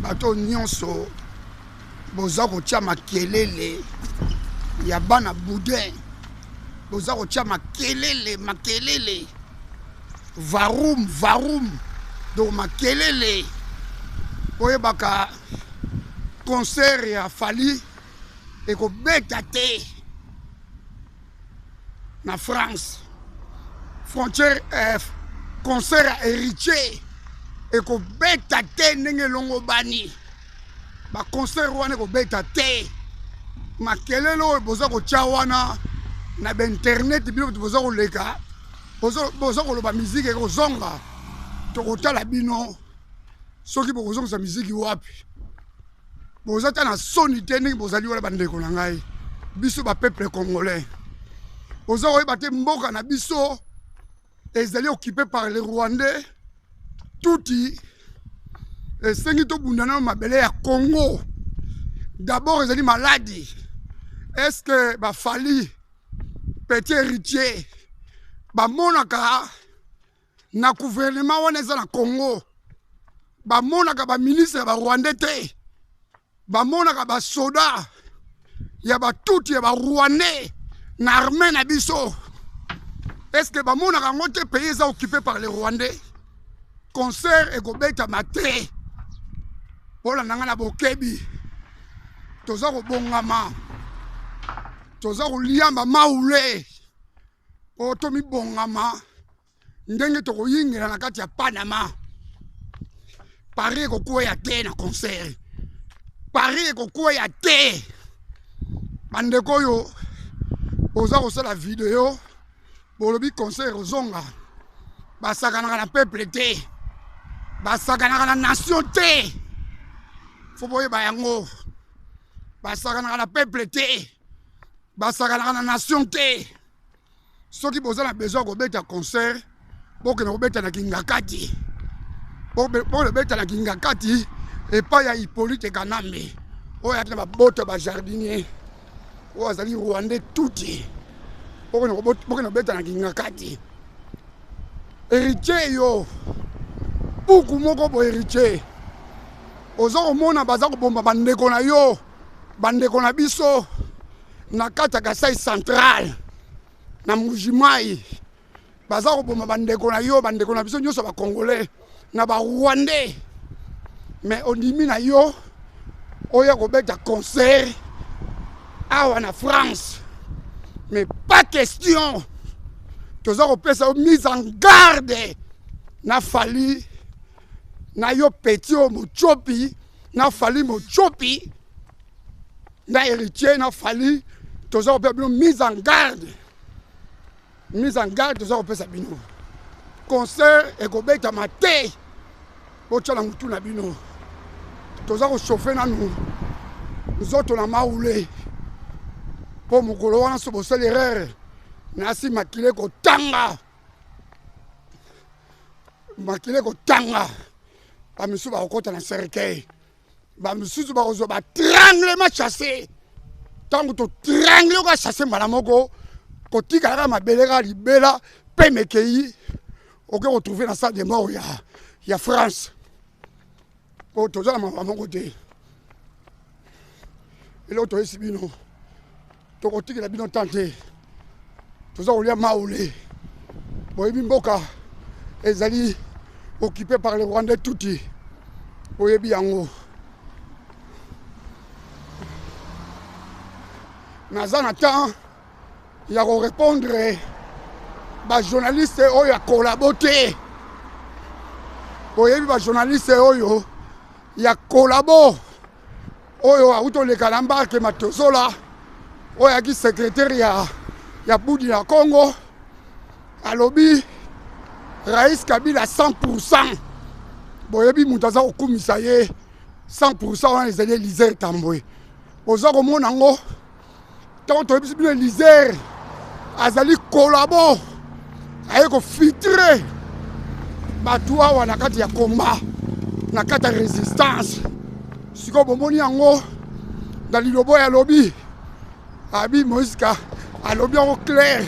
bato nyonso boza kotia makelele ya bana boudin boza kotia makelele varum donc makelele oyebaka concert ya Fally ekobeta te na France frontière concert ya héritier ekobeta te ndenge longo bani ba concert wana ekobeta te makelele oyo boza kotia wana na ba internet bino boza koleka boza koloba miziki ekozonga tokotala bino soki bokozongisa miziki wapi boza ta na soni te ndenge bozali wana bandeko na ngai biso ba peuple congolais boza koyeba te mboka na biso ezali occupé par les Rwandais touti esengi tobunda na mabele ya Congo d'abord ezali maladie est-ce que ba Fally petit héritier bamonaka na gouvernement wana eza na Congo bamonaka ba ministre ba Rwandais te bamonaka ba soda ya ba touti ya ba Rwandais na armée na biso est-ce que bamonaka ngo te pays eza occupé par les Rwandais concert ekobeta matre pola nanga na bokebi toza kobongama toza koliamba maule o tomi bongama ndenge tokoyingela na kati ya Panama Paris ekokweya te na concert Paris ekokweya te bandeko oyo oza kosala video bolobi concert ozonga basakanaka na peuple te basakanaka na nation te fo boyeba yango basakanaka na peuple te basakanaka na nation te soki boza na besoin kobeta concert bokende kobeta na Kingakati bokobeta na Kingakati epai ya Hippolyte Kanambe oyo ati na baboto bajardinier oyo azali Rwandais tuti bokende kobeta na Kingakati héritier yo buku moko bo héritier oza komona baza kobomba bandeko na yo bandeko na biso na kati ya Kasai Central na Mujimai baza kobomba bandeko na yo bandeko na biso nyonso ba Congolais na ba Rwandais mais ondimi na yo oya kobeta concert awa na France mais pas question toza kopesa mise en garde na Fally na yo petit o Mochopi na Fally Mochopi na héritier na Fally toza kopesa bino mise en garde toza kopesa bino concert ekobeta mate botiala mutu na bino toza kochauffe nanu nzoto na maule po mokolo wana so bosala erreur nasi makile kotanga bamisusu bakokota na cercueil bamisusu bakozwa batranglement chassé ntango totrangle oka chassé mbala moko kotikalaka mabele kaka libela mpe mekei oke kotrouve na salle de mort ya France po toza na mawa moko te eloko toyesi bino tokotikela bino tan te toza kolia maule boyebi mboka ezali occupé par les Rwandais tuti boyebi yango naza na temps ya korépondre bajournaliste oyo ya kolabo te boyebi bajournaliste oyo ya kolabo oyo auti oleka na mbarke Matozola oyo ayaki secrétaire ya Budi na Congo alobi Rais Kabila 100% boyebi mutu aza kokumisa ye 100% wana ezali Élisée Tambwe oza komona ngo ntango toyebisi bino Élisée azali kolabo aye kofiltre bato awa na kati ya combat na kati ya résistance sikoyo bomoni yango na lilobo ya lobi abi Moïse alobi yango clair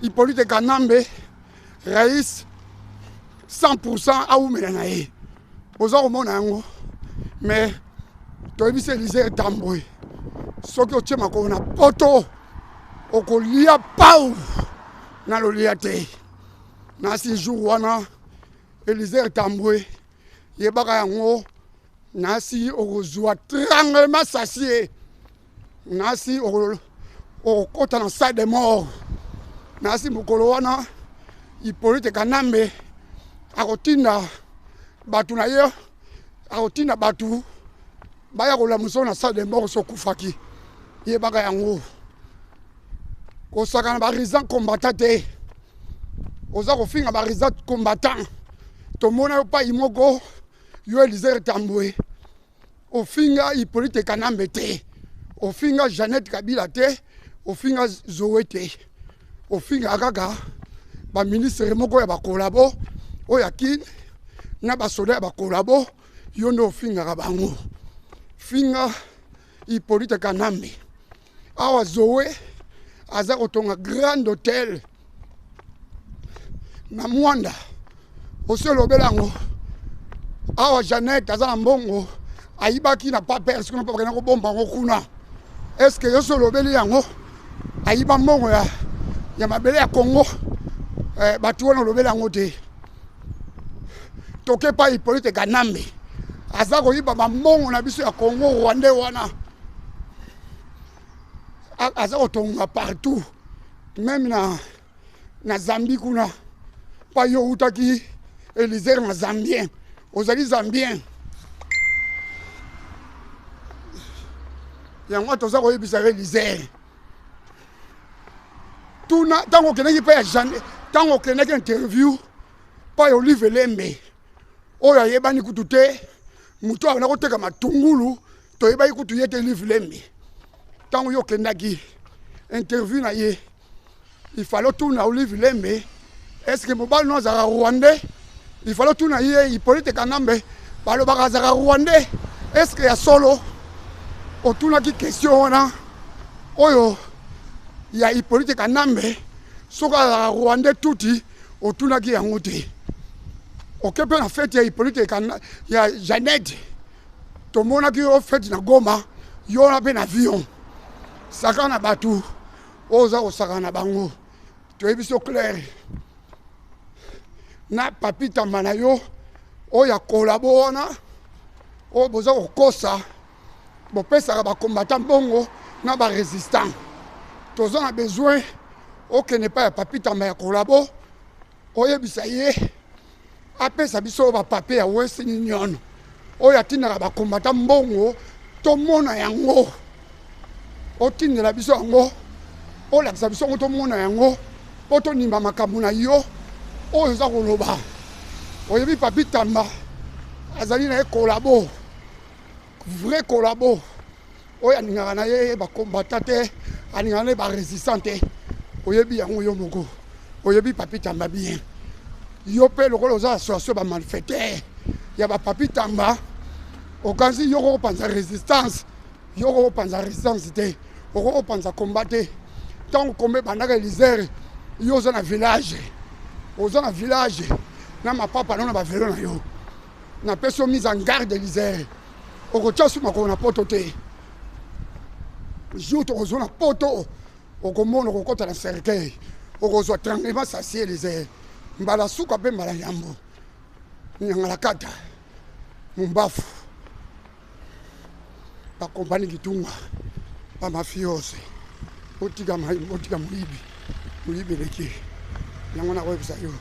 Hippolyte Kanambe Rais 100% aumela na ye oza komona yango mais toyebisa Élysée Tambwe soki otie makolo na poto okolia pau na lolia te nasi jour wana Élysée Tambwe yebaka yango nasi okozwa tremblement sasie nasi okota na salle de mort nasi mokolo wana Hippolyte Kanambe akotinda batu na ye akotinda batu baya kolamusa na salle de mort sokufaki yebaka yango kosaka na barizan combattant te oza kofinga barizan combattant tomona yo pa imoko yo Élysée Tambwe ofinga Hippolyte Kanambe te ofinga Jeannette Kabila te ofinga Zoé te ofinga kaka ba ministre moko ya bakolabo oya kine na basoda ya bakolabo yo ndo ofinga bango finga Hippolyte Kanambe awa Zoé aza kotonga grand hôtel na Mwanda oselobelango awa Jeannette aza na mbongo ayibaki na paper sikuna paper na kobomba ngo kuna est-ce que yo solobeli yango ayiba mbongo ya mabele ya Congo batu wana lobeli yango te toke pa Hippolyte Kanambe aza koyiba mbongo na biso ya Congo Rwandais wana aza kotonga partout même na Zambie kuna pa yo utaki Élysée na Zambien ozali Zambien yango toza koyebisa Élysée tuna tango keneki pa ya Jeanne tango keneki interview pa ya Olive Lembe oyo ayebani kutu te mutu abana koteka matungulu toyebaki kutu ye te Olive Lembe tango yo kendaki interview na ye il fallait tuna Olive Lembe est-ce que mobali no azaka Rwandais il fallait tuna ye Hippolyte Kanambe balobaka azaka Rwandais est-ce que ya solo otunaki question wana oyo ya Hippolyte Kanambe soka azaka Rwandais tuti otunaki yango te okepe na fete ya Hippolyte Kanambe ya Jeannette tomonaki yo fete na Goma yo na pe na avion saka na batu oza kosaka na bango toyebiso clair na Papi Tamba na yo oya kolabo wana oyo boza kokosa bopesaka bakombata mbongo na barésistant toza na besoin okende pa ya Papi Tamba ya kolabo oyebisa ye apesa biso bapape ya Western Union oyo atindaka bakombata mbongo tomona yango otindela biso yango olakisa biso ngo tomona yango po tonimba makambo na yo oyo oza koloba oyebi Papi Tamba azali na ye kolabo vrai kolabo oyo aningaka na ye bakombata te aningaka na ye barésistant te oyebi yango yo moko oyebi Papi Tamba bien yo mpe lokola oza association bamalfaiteur ya baPapi Tamba okanzi yo kopanza résistance yo kopanza résistance te okopanza combat te ntango komba ebandaka Élysée yo oza na village na mapapa no na bavelo na yo napesi yo mise en garde Élysée okotia su makolo na poto te jour tokozwa na poto okomona okokota na cercueil okozwa tremblement sasie Élysée mbala suka mpe mbala yambo nyangala kata mumbafu bakompani kitunga bamafiose otika moyibi leki yango nakoyebisa yo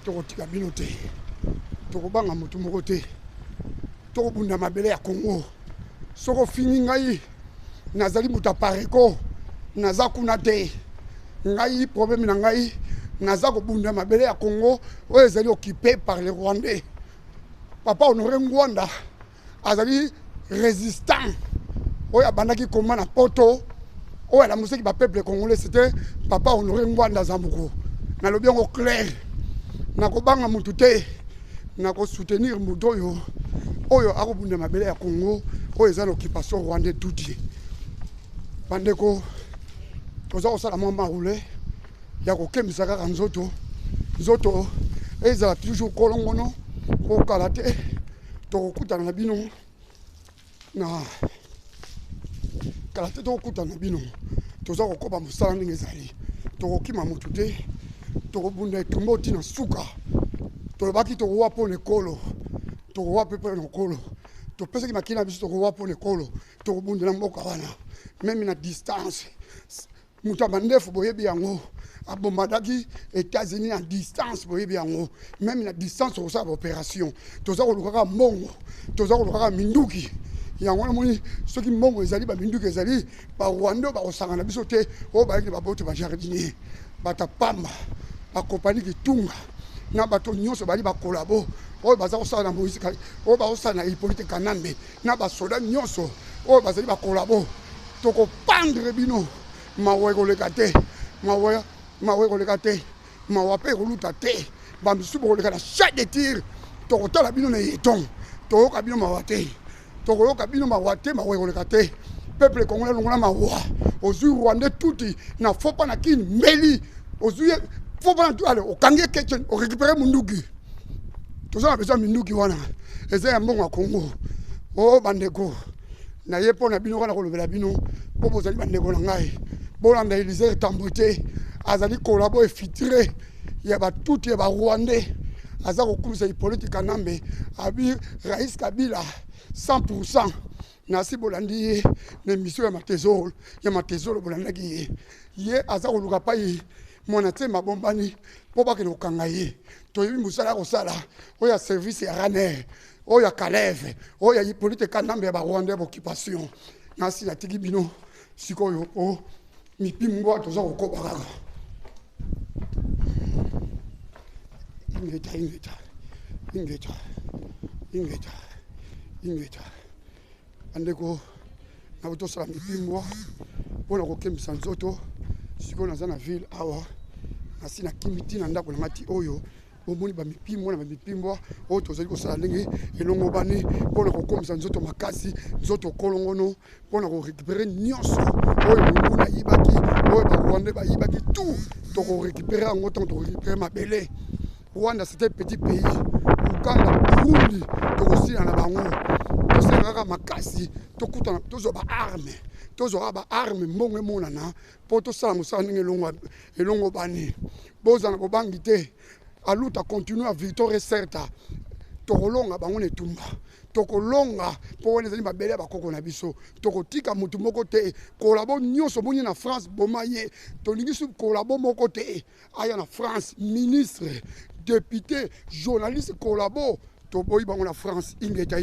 tokotika bino te tokobanga motu moko te tokobunda mabele ya Congo soko fingi ngai nazali moto apareko naza kuna te ngai problème na ngai naza kobunda mabele ya Congo oyo ezali occupé par les Rwandais Papa Honoré Ngwanda azali résistant oyo abandaki koma na poto oyo alamusaki bapeuple congolais c'était Papa Honoré Ngwanda Zambuko nalobi yango clair nakobanga mutu te nakosoutenir mutu oyo akobunda mabele ya Congo oyo eza na occupation rwandais tuti bandeko toza kosala mwa marule ya kokemisa kaka nzoto ezala toujours kolongono kokala te tokokutana na bino na kala te tokokutana na bino toza kokoba mosala ndenge ezali tokokima motu te tokobunda etumba otina suka tolobaki tokowa mpo na ekolo tokowa mpe mpo na ekolo topesaki makili na biso tokowa mpo na ekolo tokobundela mboka wana meme na distance moto ya bandefu boyebi yango abombadaki États-Unis en distance boyebi yango même na distance okosala baopération toza kolukaka mbongo toza kolukaka minduki yango wana moni soki mbongo ezali baminduki ezali barwande oyo bakosangana biso te oyo bayaki babote bajardinier bato pamba bakompani kitunga na bato nyonso bali bakolabo oyo baza kosala na Moïse oyo bakosala na Hippolyte Kanambe na basoda nyonso oyo bazali bakolabo tokopandre bino mawa ekoleka te mawa ekoleka te mawa mpe ekoluta te bamisusu bokoleka na chat de tir tokotala bino na yeton toyoka bino mawa te tokoyoka bino mawa te mawa ekoleka te peuple congolais longola mawa ozwi rwandais tuti na fopa na kini mbeli ozwi fopa na tu ale okangi ekeke orécupere munduki toza na besoin minduki wana eza ya mbongo ya Congo o bandeko na ye mpo na bino kana kolobela bino mpo bozali bandeko na ngai bolanda Élysée etambo te azali kolabo efitire ya batuti ya barwandais aza kokumisa Hippolyte Kanambe abi Rais Kabila 100% nasi bolandi ye na émission ya matezolo bolandaki ye aza koluka pai mwana te mabombani mpo bakende kokanga ye toyebi mosala kosala oyo ya service ya Raner oyo ya Kalev oyo ya Hippolyte Kanambe ya barwandais boccupation nasi natiki bino sikoyo o mipimbo toza kokoba kaka ingeta andeko na botosala mipimbo mpona kokembisa nzoto sikoyo naza na ville awa nasi nakimi ntina ndako na ngati oyo bomoni bamipimbo na bamipimbo oyo tozali kosala ndenge elongo bani mpona kokomisa nzoto makasi nzoto kolongono mpona korécupere nyonso oyo monguna ayibaki oyo barwandais bayibaki tout tokorécupere yango ntango tokorécupere mabele Rwanda c'est un petit pays Uganda Burundi tokosila na bango tosala kaka makasi tokutana tozwa ba arme mbongo emonana mpo tosala mosala ndenge elongo bani bozala bobangi te aluta continue à victoire certa tokolonga bango na etumba tokolonga mpo wana ezali mabele ya bakoko na biso tokotika motu moko te kolabo nyonso boni na France boma ye tolingi su kolabo moko te aya na France ministre député journaliste kolabo toboyi bango na France ingeta